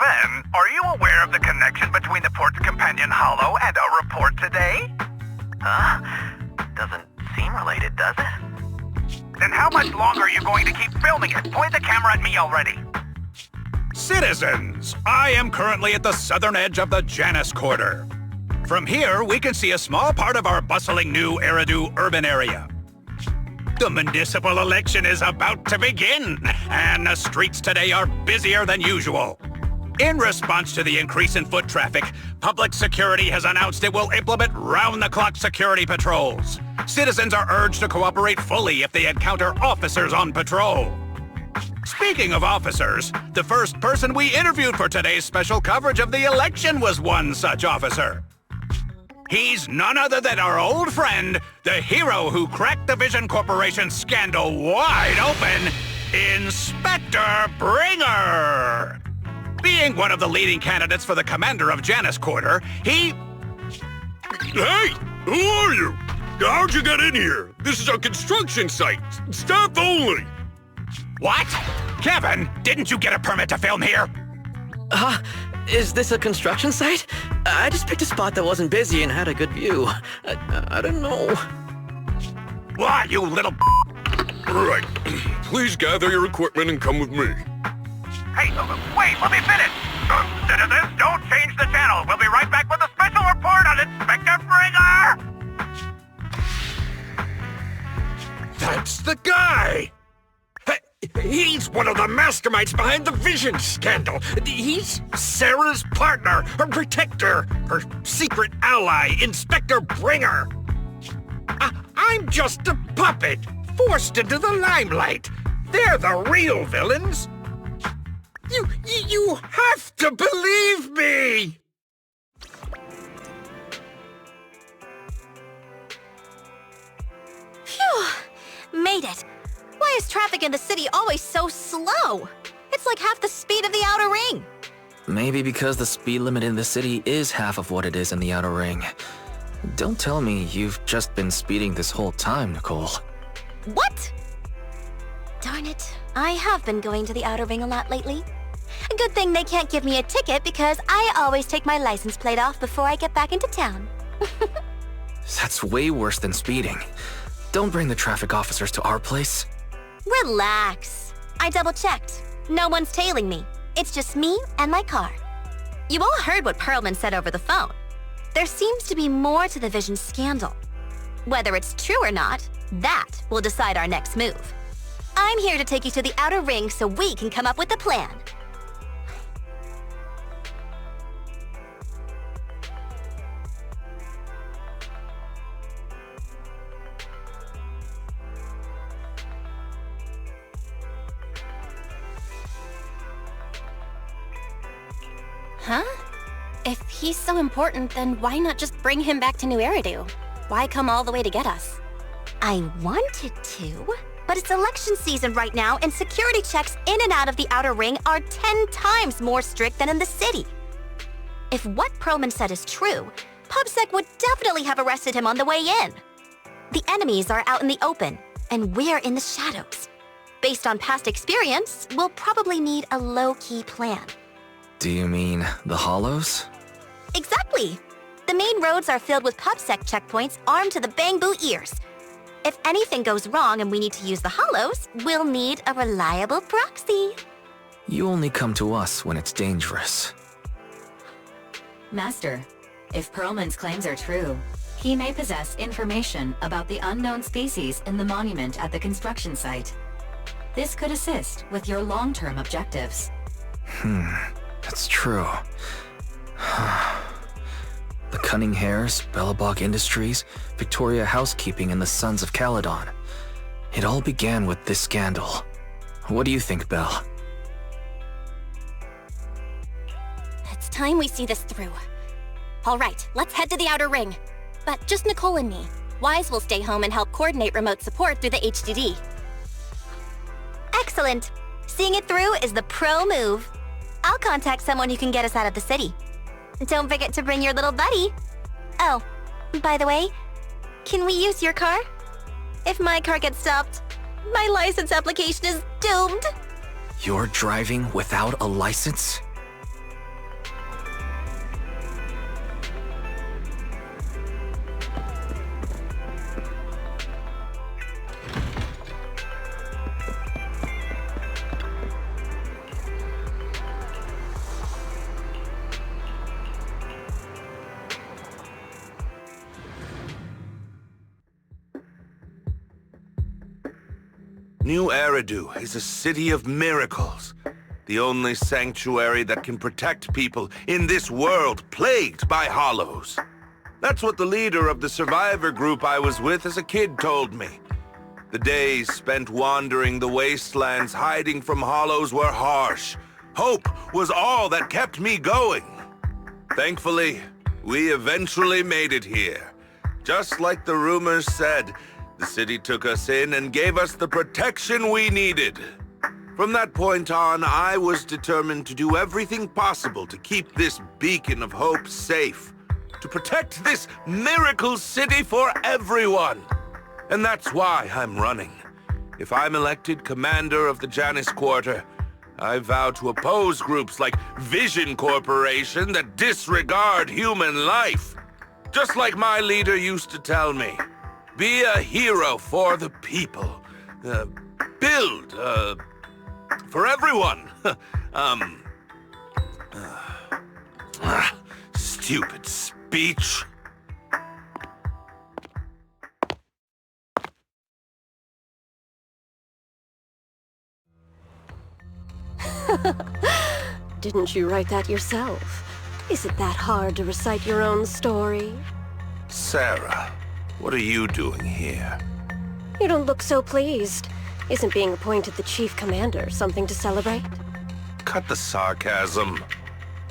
Kevin, are you aware of the connection between the port's companion hollow and our report today? Huh? Doesn't seem related, does it? Then how much longer are you going to keep filming it? Point the camera at me already. Citizens, I am currently at the southern edge of the Janus Quarter. From here, we can see a small part of our bustling new Eridu urban area. The municipal election is about to begin, and the streets today are busier than usual. In response to the increase in foot traffic, public security has announced it will implement round-the-clock security patrols. Citizens are urged to cooperate fully if they encounter officers on patrol. Speaking of officers, the first person we interviewed for today's special coverage of the election was one such officer. He's none other than our old friend, the hero who cracked the Vision Corporation scandal wide open, Inspector Bringer! Being one of the leading candidates for the commander of Janus Quarter, he... Hey! Who are you? How'd you get in here? This is a construction site. Staff only. What? Kevin, didn't you get a permit to film here? Is this a construction site? I just picked a spot that wasn't busy and had a good view. I don't know. Why, you little... Right. Please gather your equipment and come with me. Hey, wait, let me finish. Citizens, don't change the channel. We'll be right back with a special report on Inspector Bringer. That's the guy! He's one of the masterminds behind the Vision scandal. He's Sarah's partner, her protector, her secret ally, Inspector Bringer. I'm just a puppet, forced into the limelight. They're the real villains. You have to believe me! Phew! Made it. Why is traffic in the city always so slow? It's like half the speed of the outer ring. Maybe because the speed limit in the city is half of what it is in the outer ring. Don't tell me you've just been speeding this whole time, Nicole. What? Darn it. I have been going to the outer ring a lot lately. A good thing they can't give me a ticket because I always take my license plate off before I get back into town. That's way worse than speeding. Don't bring the traffic officers to our place. Relax. I double-checked. No one's tailing me. It's just me and my car. You all heard what Perlman said over the phone. There seems to be more to the Vision scandal. Whether it's true or not, that will decide our next move. I'm here to take you to the outer ring so we can come up with a plan. Huh? If he's so important, then why not just bring him back to New Eridu? Why come all the way to get us? I wanted to, but it's election season right now, and security checks in and out of the outer ring are 10 times more strict than in the city. If what Perlman said is true, PubSec would definitely have arrested him on the way in. The enemies are out in the open, and we're in the shadows. Based on past experience, we'll probably need a low-key plan. Do you mean the hollows? Exactly! The main roads are filled with PubSec checkpoints armed to the bang-boo ears. If anything goes wrong and we need to use the hollows, we'll need a reliable proxy. You only come to us when it's dangerous. Master, if Perlman's claims are true, he may possess information about the unknown species in the monument at the construction site. This could assist with your long-term objectives. That's true. The Cunning Hares, Bellabog Industries, Victoria Housekeeping, and the Sons of Caledon. It all began with this scandal. What do you think, Belle? It's time we see this through. All right, let's head to the outer ring. But just Nicole and me. Wise will stay home and help coordinate remote support through the HDD. Excellent. Seeing it through is the pro move. I'll contact someone who can get us out of the city. Don't forget to bring your little buddy. Oh, by the way, can we use your car? If my car gets stopped, my license application is doomed. You're driving without a license? New Eridu is a city of miracles. The only sanctuary that can protect people in this world plagued by hollows. That's what the leader of the survivor group I was with as a kid told me. The days spent wandering the wastelands hiding from hollows were harsh. Hope was all that kept me going. Thankfully, we eventually made it here. Just like the rumors said, the city took us in and gave us the protection we needed. From that point on, I was determined to do everything possible to keep this beacon of hope safe. To protect this miracle city for everyone. And that's why I'm running. If I'm elected commander of the Janus Quarter, I vow to oppose groups like Vision Corporation that disregard human life. Just like my leader used to tell me. Be a hero for the people. Build, for everyone. Stupid speech. Didn't you write that yourself? Is it that hard to recite your own story? Sarah, what are you doing here? You don't look so pleased. Isn't being appointed the chief commander something to celebrate? Cut the sarcasm.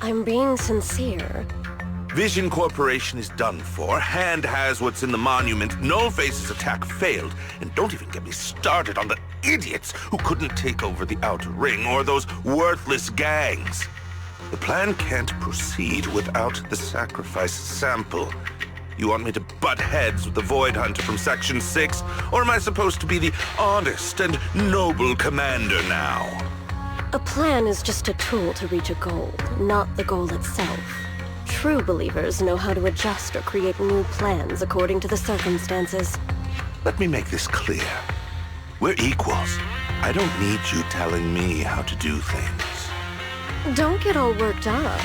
I'm being sincere. Vision Corporation is done for. Hand has what's in the monument. Nullface's attack failed. And don't even get me started on the idiots who couldn't take over the Outer Ring or those worthless gangs. The plan can't proceed without the sacrifice sample. You want me to butt heads with the Void Hunter from Section 6? Or am I supposed to be the honest and noble commander now? A plan is just a tool to reach a goal, not the goal itself. True believers know how to adjust or create new plans according to the circumstances. Let me make this clear. We're equals. I don't need you telling me how to do things. Don't get all worked up.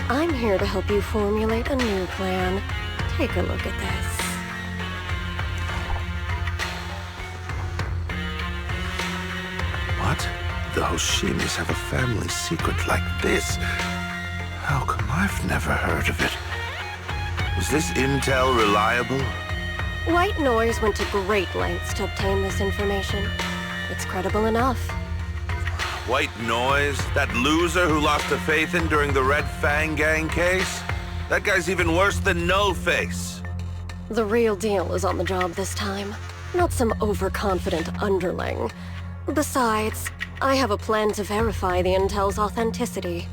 I'm here to help you formulate a new plan. Take a look at this. What? The Hoshimis have a family secret like this? How come I've never heard of it? Was this intel reliable? White Noise went to great lengths to obtain this information. It's credible enough. White Noise? That loser who lost a faith in during the Red Fang Gang case? That guy's even worse than No-Face. The real deal is on the job this time, not some overconfident underling. Besides, I have a plan to verify the intel's authenticity.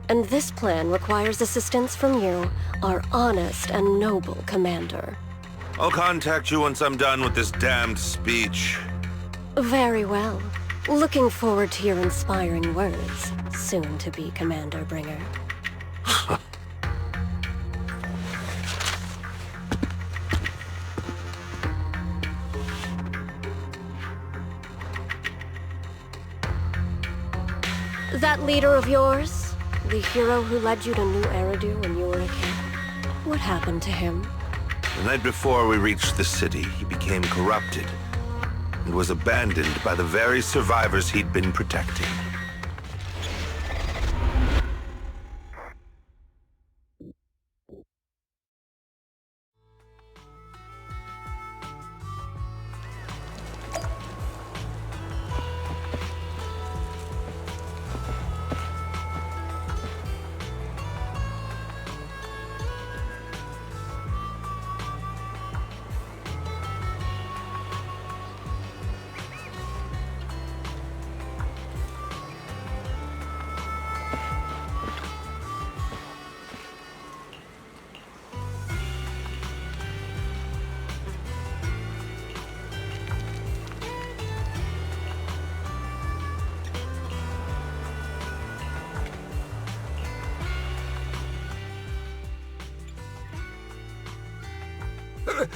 And this plan requires assistance from you, our honest and noble commander. I'll contact you once I'm done with this damned speech. Very well. Looking forward to your inspiring words, soon-to-be Commander Bringer. That leader of yours? The hero who led you to New Eridu when you were a kid? What happened to him? The night before we reached the city, he became corrupted and was abandoned by the very survivors he'd been protecting.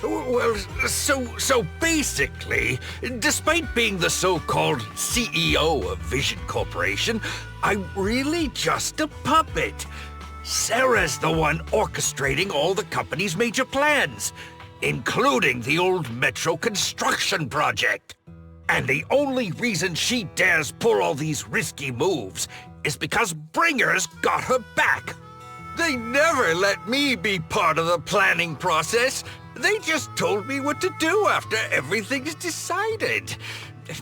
Well, so basically, despite being the so-called CEO of Vision Corporation, I'm really just a puppet. Sarah's the one orchestrating all the company's major plans, including the old metro construction project. And the only reason she dares pull all these risky moves is because Bringer's got her back. They never let me be part of the planning process. They just told me what to do after everything's decided.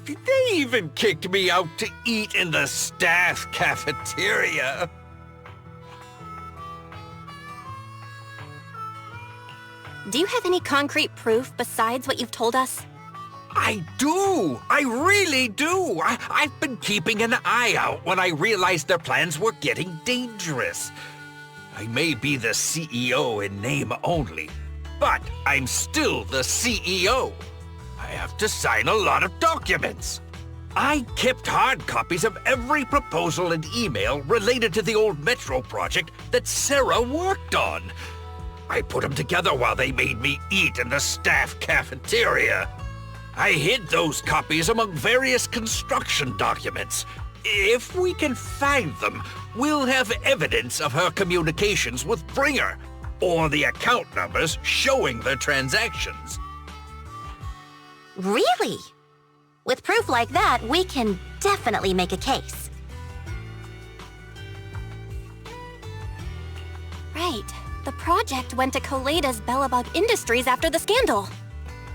They even kicked me out to eat in the staff cafeteria. Do you have any concrete proof besides what you've told us? I do! I really do! I've been keeping an eye out when I realized their plans were getting dangerous. I may be the CEO in name only, but I'm still the CEO. I have to sign a lot of documents. I kept hard copies of every proposal and email related to the old Metro project that Sarah worked on. I put them together while they made me eat in the staff cafeteria. I hid those copies among various construction documents. If we can find them, we'll have evidence of her communications with Bringer, or the account numbers showing their transactions. Really? With proof like that, we can definitely make a case. Right. The project went to Koleda's Bellabug Industries after the scandal.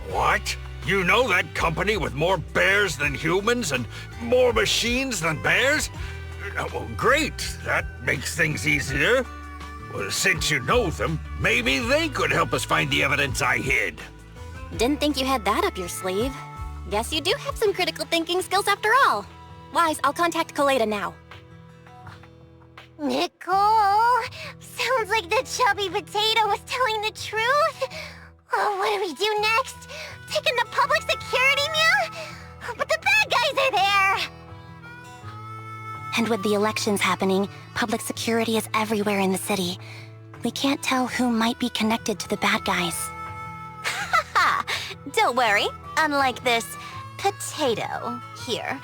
What? You know that company with more bears than humans and more machines than bears? Well, great. That makes things easier. Well, since you know them, maybe they could help us find the evidence I hid. Didn't think you had that up your sleeve. Guess you do have some critical thinking skills after all. Wise, I'll contact Koleda now. Nicole! Sounds like the chubby potato was telling the truth. Oh, what do we do next? Take him to public security, Mew? But the bad guys are there! And with the elections happening, public security is everywhere in the city. We can't tell who might be connected to the bad guys. Haha! Don't worry. Unlike this potato here,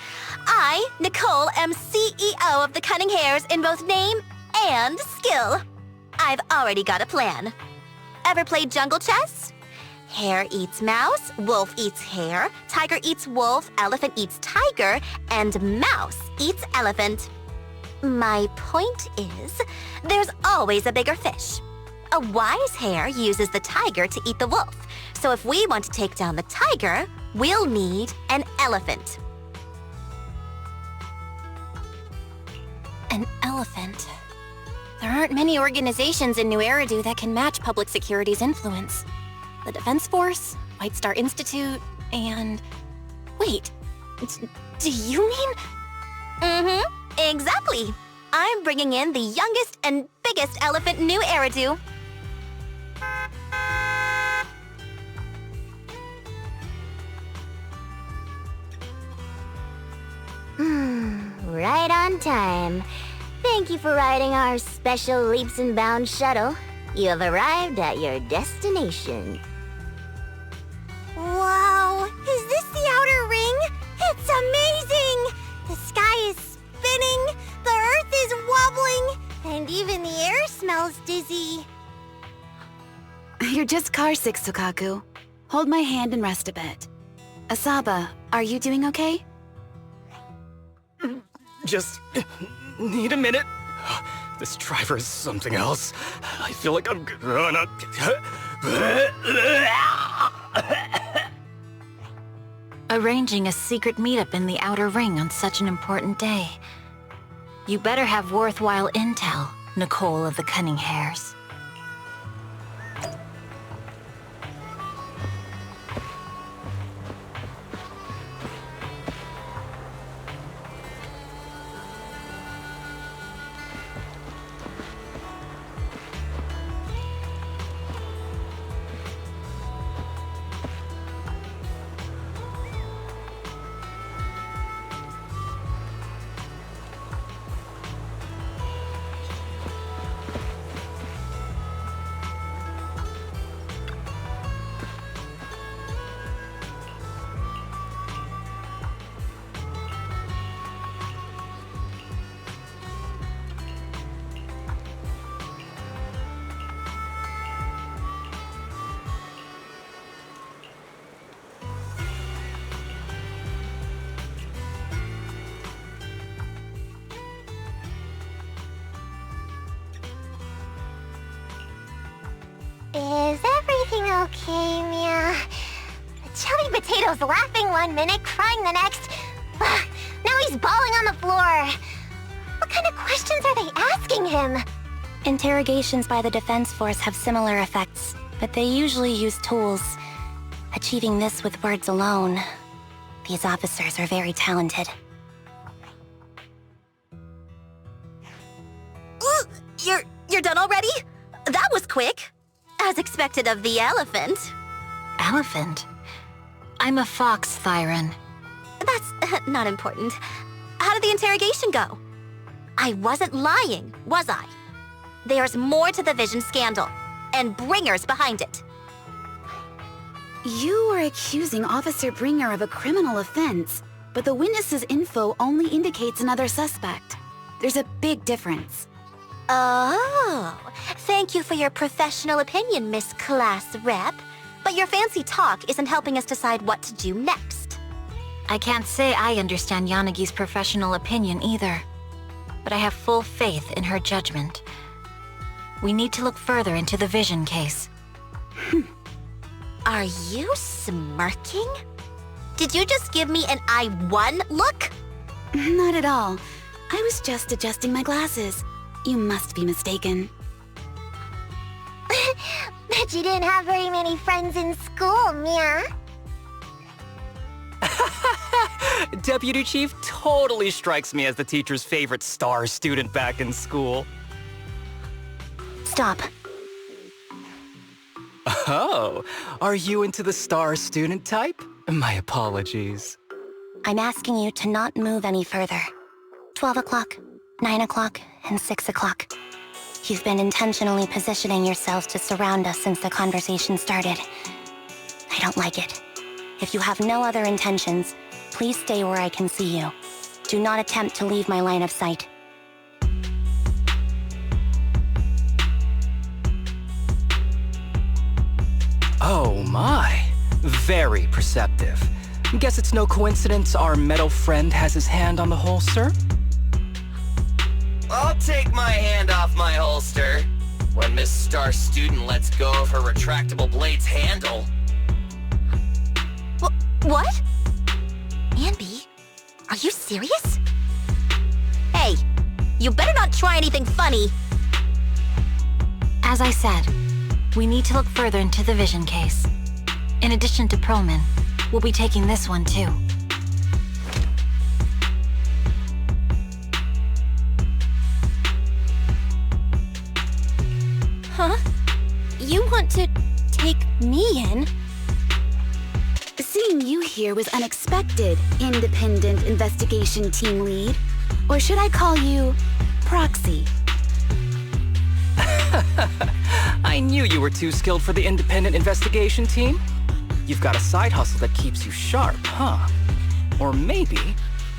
I, Nicole, am CEO of the Cunning Hares in both name and skill. I've already got a plan. Ever played jungle chess? Hare eats mouse, wolf eats hare, tiger eats wolf, elephant eats tiger, and mouse eats elephant. My point is, there's always a bigger fish. A wise hare uses the tiger to eat the wolf. So if we want to take down the tiger, we'll need an elephant. An elephant? There aren't many organizations in New Eridu that can match public security's influence. The Defense Force, White Star Institute, and... Wait, do you mean... Mm-hmm, exactly. I'm bringing in the youngest and biggest elephant in New Eridu. Right on time. Thank you for riding our special leaps and bounds shuttle. You have arrived at your destination. Wow! Is this the outer ring? It's amazing! The sky is spinning, the earth is wobbling, and even the air smells dizzy. You're just carsick, Sukaku. Hold my hand and rest a bit. Asaba, are you doing okay? Just need a minute. This driver is something else. I feel like I'm gonna... Arranging a secret meetup in the Outer Ring on such an important day. You better have worthwhile intel, Nicole of the Cunning Hares. Okay, Mia. Chubby Potato's laughing one minute, crying the next. Now he's bawling on the floor. What kind of questions are they asking him? Interrogations by the Defense Force have similar effects, but they usually use tools. Achieving this with words alone. These officers are very talented. You're done already? That was quick. As expected of the elephant. Elephant? I'm a fox, Thyron. That's not important. How did the interrogation go? I wasn't lying, was I? There's more to the Vision scandal, and Bringer's behind it. You were accusing Officer Bringer of a criminal offense, but the witness's info only indicates another suspect. There's a big difference. Oh, thank you for your professional opinion, Miss Class Rep. But your fancy talk isn't helping us decide what to do next. I can't say I understand Yanagi's professional opinion either, but I have full faith in her judgment. We need to look further into the Vision case. Are you smirking? Did you just give me an I won look? Not at all. I was just adjusting my glasses. You must be mistaken. Bet you didn't have very many friends in school, Mia. Deputy Chief totally strikes me as the teacher's favorite star student back in school. Stop. Oh, are you into the star student type? My apologies. I'm asking you to not move any further. 12 o'clock, 9 o'clock, and 6 o'clock. You've been intentionally positioning yourselves to surround us since the conversation started. I don't like it. If you have no other intentions, please stay where I can see you. Do not attempt to leave my line of sight. Oh my, very perceptive. Guess it's no coincidence our metal friend has his hand on the holster? I'll take my hand off my holster when Miss Star Student lets go of her retractable blade's handle. What? Anby, are you serious? Hey, you better not try anything funny. As I said, we need to look further into the Vision case. In addition to Perlman, we'll be taking this one too. Huh? You want to take me in? Seeing you here was unexpected, Independent Investigation Team Lead. Or should I call you Proxy? I knew you were too skilled for the Independent Investigation Team. You've got a side hustle that keeps you sharp, huh? Or maybe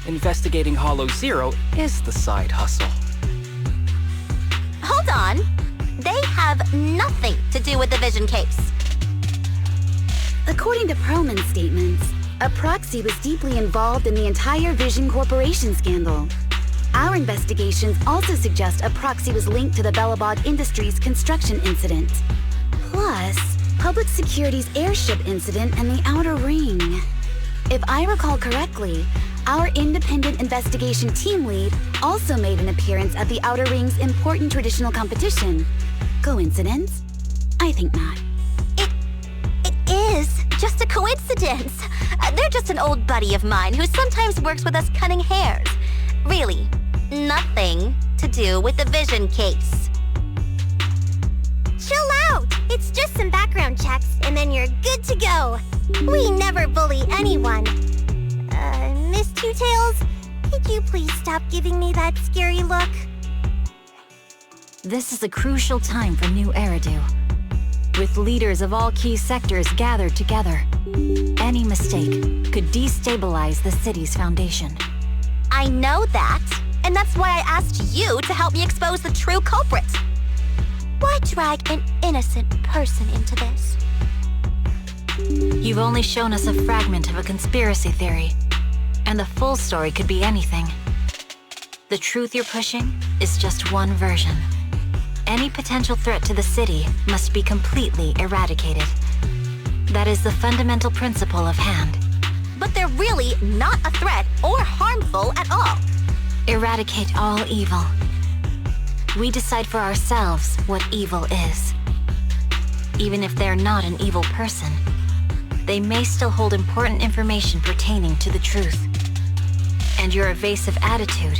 investigating Hollow Zero is the side hustle. Hold on. They have nothing to do with the Vision case. According to Perlman's statements, a proxy was deeply involved in the entire Vision Corporation scandal. Our investigations also suggest a proxy was linked to the Belobog Industries construction incident. Plus, Public Security's airship incident and the Outer Ring. If I recall correctly, our Independent Investigation Team Lead also made an appearance at the Outer Ring's important traditional competition. Coincidence? I think not. It is just a coincidence. They're just an old buddy of mine who sometimes works with us cutting hairs. Really, nothing to do with the Vision case. Chill out! It's just some background checks, and then you're good to go. We never bully anyone. Miss Two-Tails, could you please stop giving me that scary look? This is a crucial time for New Eridu. With leaders of all key sectors gathered together, any mistake could destabilize the city's foundation. I know that, and that's why I asked you to help me expose the true culprit. Why drag an innocent person into this? You've only shown us a fragment of a conspiracy theory, and the full story could be anything. The truth you're pushing is just one version. Any potential threat to the city must be completely eradicated. That is the fundamental principle of hand. But they're really not a threat or harmful at all. Eradicate all evil. We decide for ourselves what evil is. Even if they're not an evil person, they may still hold important information pertaining to the truth. And your evasive attitude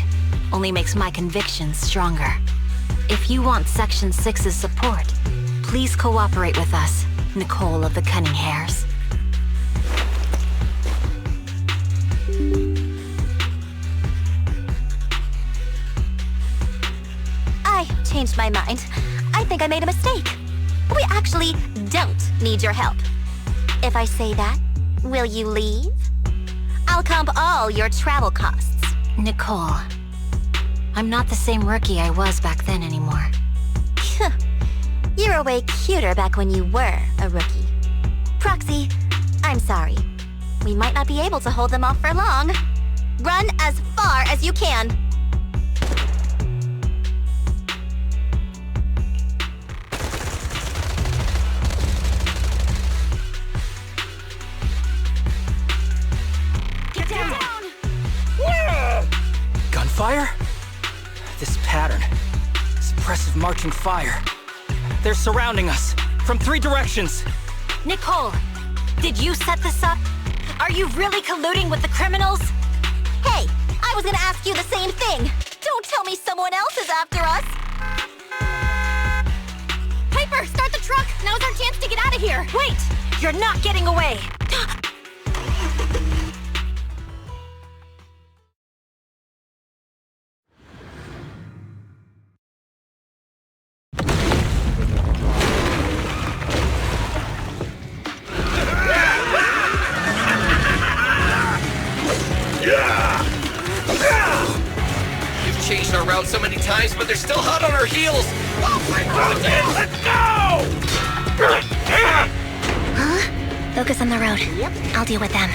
only makes my convictions stronger. If you want Section 6's support, please cooperate with us, Nicole of the Cunning Hairs. I changed my mind. I think I made a mistake. We actually don't need your help. If I say that, will you leave? I'll comp all your travel costs. Nicole, I'm not the same rookie I was back then anymore. You were way cuter back when you were a rookie. Proxy, I'm sorry. We might not be able to hold them off for long. Run as far as you can. Get down! Gunfire? This pattern. Suppressive marching fire. They're surrounding us from 3 directions. Nicole, did you set this up? Are you really colluding with the criminals? Hey, I was gonna ask you the same thing. Don't tell me someone else is after us. Piper, start the truck! Now's our chance to get out of here! Wait! You're not getting away! We've changed our route so many times, but they're still hot on our heels. Oh my God! Let's go! Huh? Focus on the road. Yep. I'll deal with them.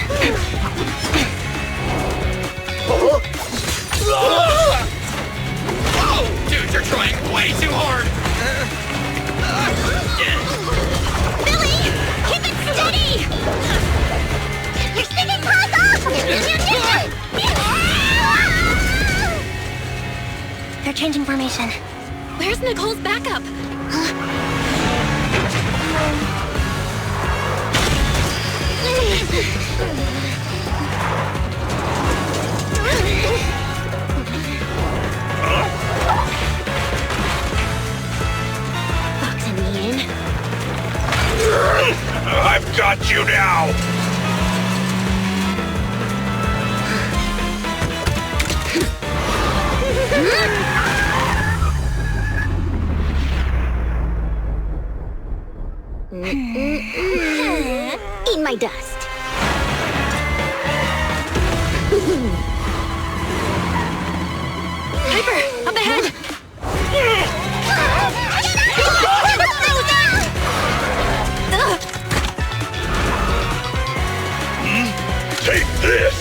Oh, dude, you're trying way too hard. Billy! Keep it steady! You're sticking claws off! They're changing formation. Where's Nicole's backup? Boxing me in. I've got you now! Eat my dust. Piper, up ahead! Take this!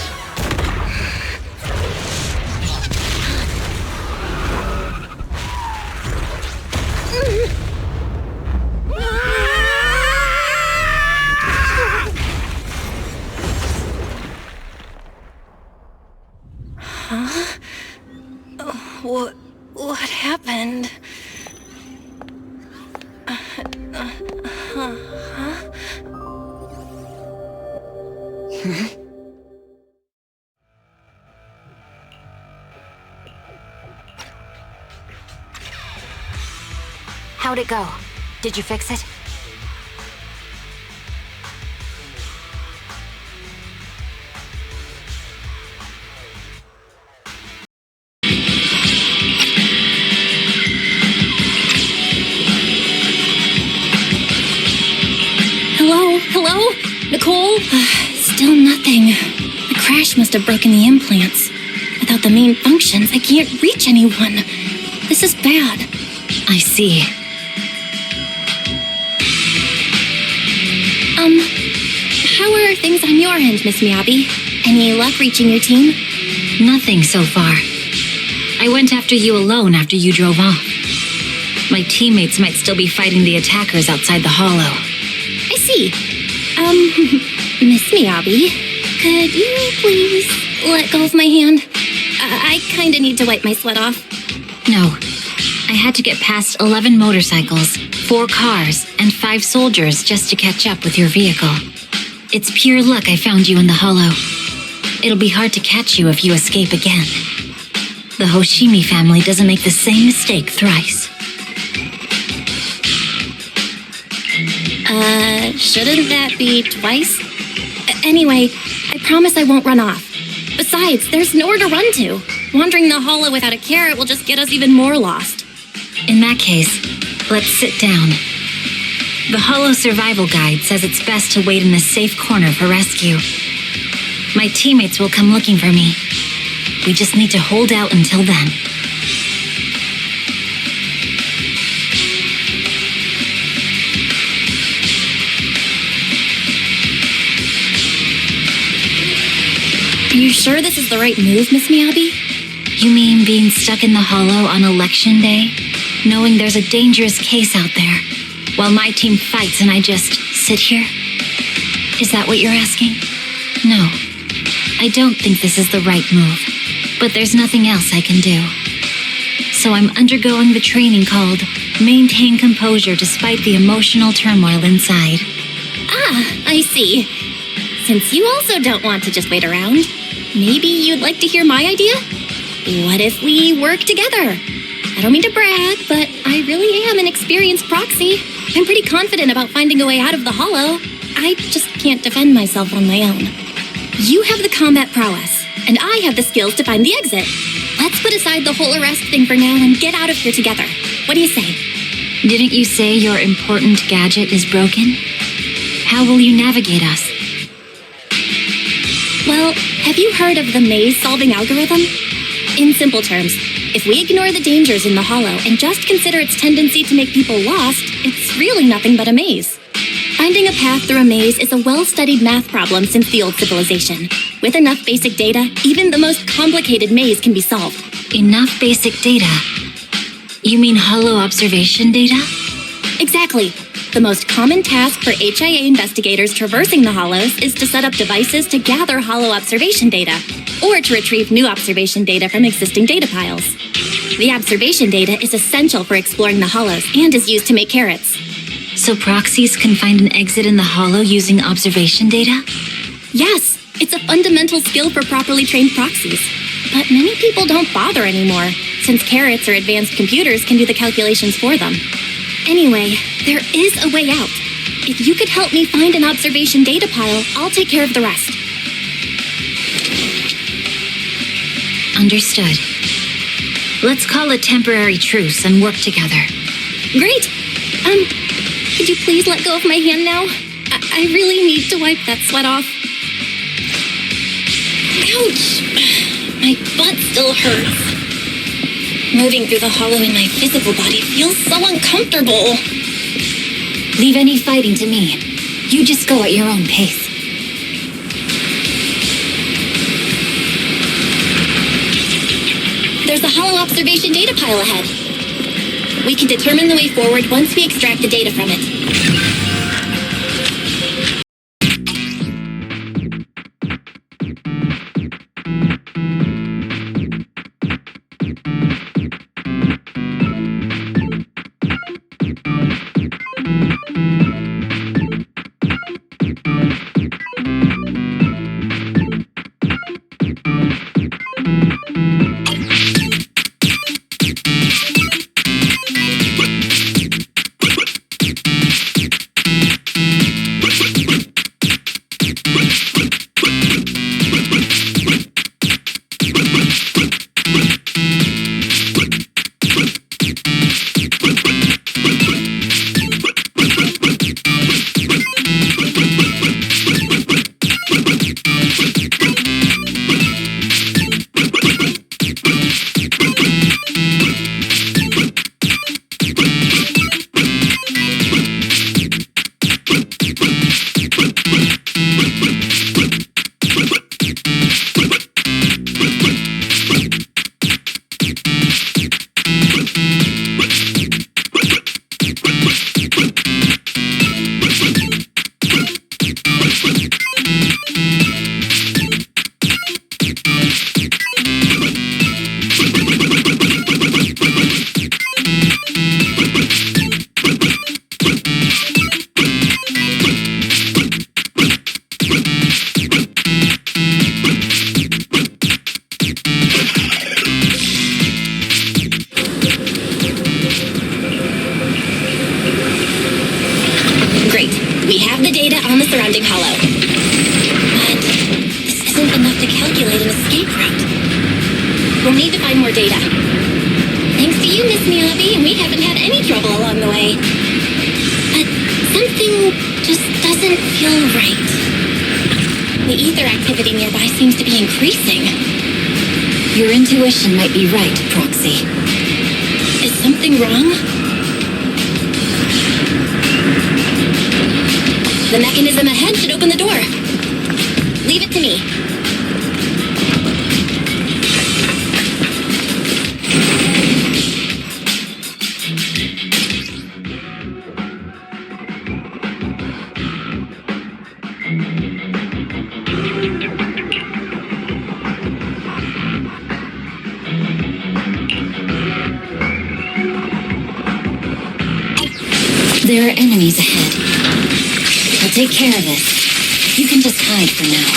Huh? What happened? How'd it go? Did you fix it? Hello? Nicole? Still nothing. The crash must have broken the implants. Without the main functions, I can't reach anyone. This is bad. I see. How are things on your end, Miss Miyabi? Any luck reaching your team? Nothing so far. I went after you alone after you drove off. My teammates might still be fighting the attackers outside the hollow. I see. Miss Miyabi, could you please let go of my hand? I kinda need to wipe my sweat off. No. I had to get past 11 motorcycles, 4 cars, and 5 soldiers just to catch up with your vehicle. It's pure luck I found you in the hollow. It'll be hard to catch you if you escape again. The Hoshimi family doesn't make the same mistake thrice. Shouldn't that be twice? Anyway, I promise I won't run off. Besides, there's nowhere to run to. Wandering the hollow without a carrot will just get us even more lost. In that case, let's sit down. The Hollow Survival Guide says it's best to wait in a safe corner for rescue. My teammates will come looking for me. We just need to hold out until then. Are you sure this is the right move, Miss Miyabi? You mean being stuck in the hollow on election day? Knowing there's a dangerous case out there, while my team fights and I just sit here? Is that what you're asking? No. I don't think this is the right move, but there's nothing else I can do. So I'm undergoing the training called Maintain Composure Despite the Emotional Turmoil Inside. Ah, I see. Since you also don't want to just wait around, maybe you'd like to hear my idea? What if we work together? I don't mean to brag, but I really am an experienced proxy. I'm pretty confident about finding a way out of the hollow. I just can't defend myself on my own. You have the combat prowess, and I have the skills to find the exit. Let's put aside the whole arrest thing for now and get out of here together. What do you say? Didn't you say your important gadget is broken? How will you navigate us? Well, have you heard of the maze-solving algorithm? In simple terms, if we ignore the dangers in the hollow and just consider its tendency to make people lost, it's really nothing but a maze. Finding a path through a maze is a well-studied math problem since the old civilization. With enough basic data, even the most complicated maze can be solved. Enough basic data? You mean hollow observation data? Exactly. The most common task for HIA investigators traversing the hollows is to set up devices to gather hollow observation data, or to retrieve new observation data from existing data piles. The observation data is essential for exploring the hollows and is used to make carrots. So proxies can find an exit in the hollow using observation data? Yes, it's a fundamental skill for properly trained proxies. But many people don't bother anymore, since carrots or advanced computers can do the calculations for them. Anyway, there is a way out. If you could help me find an observation data pile, I'll take care of the rest. Understood. Let's call a temporary truce and work together. Great! Could you please let go of my hand now? I really need to wipe that sweat off. Ouch! My butt still hurts. Moving through the hollow in my physical body feels so uncomfortable. Leave any fighting to me. You just go at your own pace. There's a hollow observation data pile ahead. We can determine the way forward once we extract the data from it. have the data on the surrounding hollow. But this isn't enough to calculate an escape route. We'll need to find more data. Thanks to you, Miss Miyabi, we haven't had any trouble along the way. But something just doesn't feel right. The ether activity nearby seems to be increasing. Your intuition might be right, Proxy. Is something wrong? The mechanism ahead should open the door. Leave it to me. There are enemies ahead. I'll take care of this. You can just hide for now.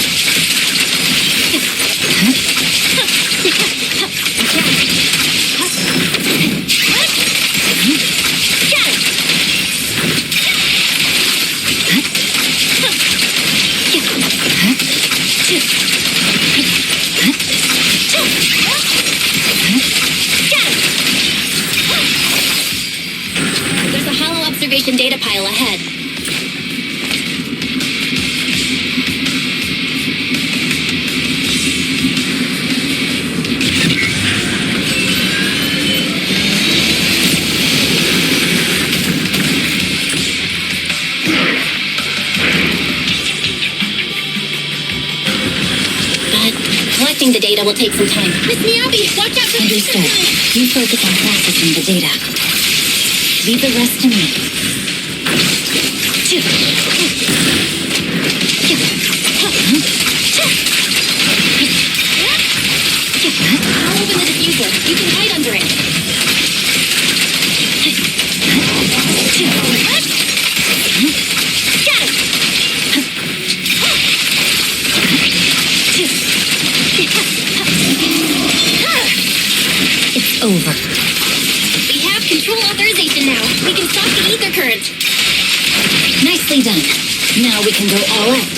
There's a hollow observation data pile ahead. Collecting the data will take some time. Miss Miyabi, watch out for Understood. You focus on processing the data. Leave the rest to me. I'll open the diffuser. You can hide under it. Got it! It's over. We have control authorization now. We can stop the ether current. Nicely done. Now we can go all out.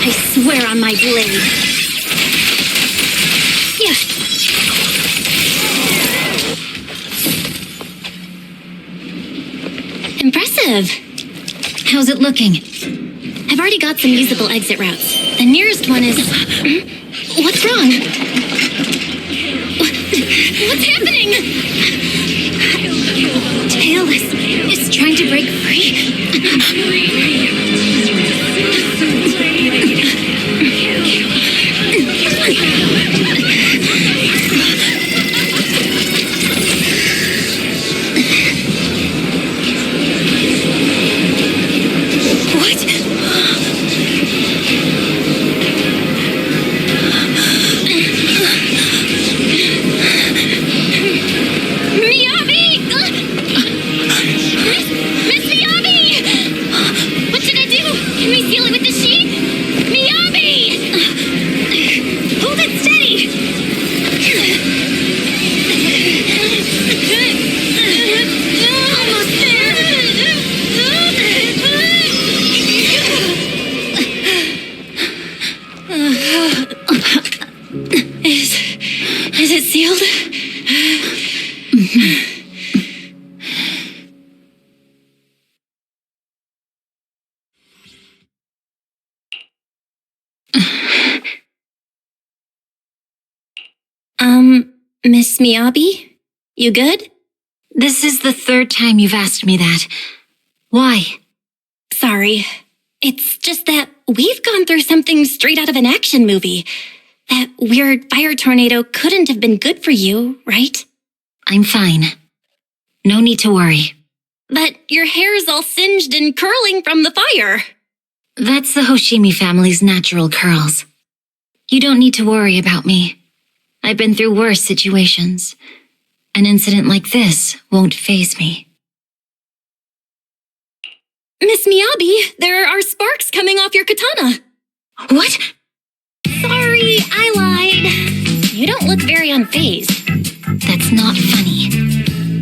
I swear on my blade. Yeah. Impressive. How's it looking? I've already got some usable exit routes. The nearest one is... What's wrong? What's happening? Tailless is trying to break free. Is it sealed? Miss Miyabi? You good? This is the third time you've asked me that. Why? Sorry. It's just that we've gone through something straight out of an action movie. That weird fire tornado couldn't have been good for you, right? I'm fine. No need to worry. But your hair's all singed and curling from the fire. That's the Hoshimi family's natural curls. You don't need to worry about me. I've been through worse situations. An incident like this won't faze me. Miss Miyabi, there are sparks coming off your katana. What? Sorry, I lied. You don't look very unfazed. That's not funny.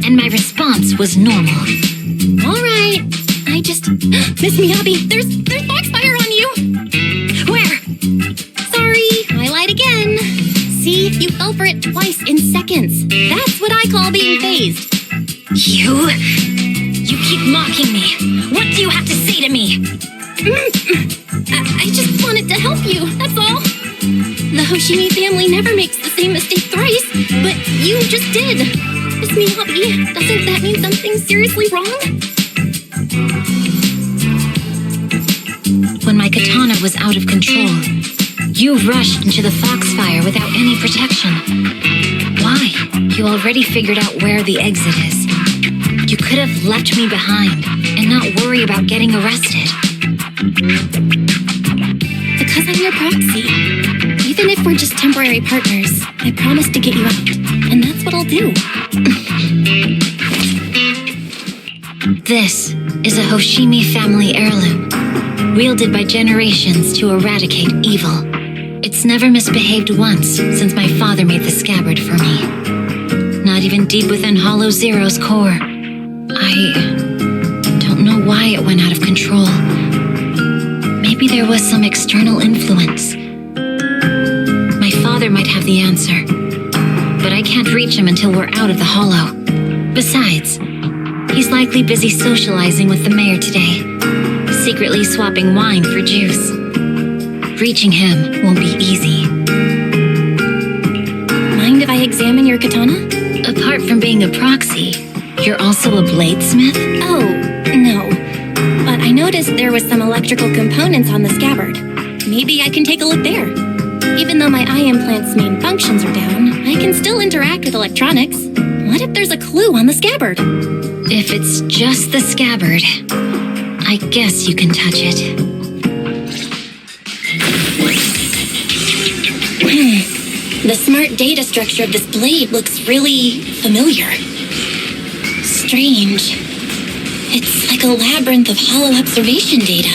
And my response was normal. All right. I just... Miss Miyabi, there's foxfire on you! Where? Sorry, I lied again. See, you fell for it twice in seconds. That's what I call being phased. You keep mocking me. What do you have to say to me? I just wanted to help you, that's all. The Hoshimi family never makes the same mistake thrice, but you just did. Miss Miyabi, doesn't that mean something's seriously wrong? When my katana was out of control, you rushed into the foxfire without any protection. Why? You already figured out where the exit is. You could have left me behind and not worry about getting arrested. Because I'm your proxy. Even if we're just temporary partners, I promise to get you out. And that's what I'll do. This is a Hoshimi family heirloom, wielded by generations to eradicate evil. It's never misbehaved once since my father made the scabbard for me. Not even deep within Hollow Zero's core. I don't know why it went out of control. Maybe there was some external influence. My father might have the answer, but I can't reach him until we're out of the hollow. Besides, he's likely busy socializing with the mayor today, secretly swapping wine for juice. Reaching him won't be easy. Mind if I examine your katana? Apart from being a proxy, you're also a bladesmith? Oh, no. But I noticed there was some electrical components on the scabbard. Maybe I can take a look there. Even though my eye implant's main functions are down, I can still interact with electronics. What if there's a clue on the scabbard? If it's just the scabbard, I guess you can touch it. The smart data structure of this blade looks really familiar. Strange. It's like a labyrinth of hollow observation data.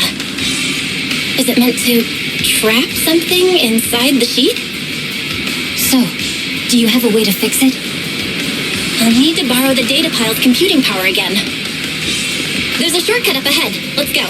Is it meant to trap something inside the sheath? So, do you have a way to fix it? I'll need to borrow the data pile's computing power again. There's a shortcut up ahead. Let's go.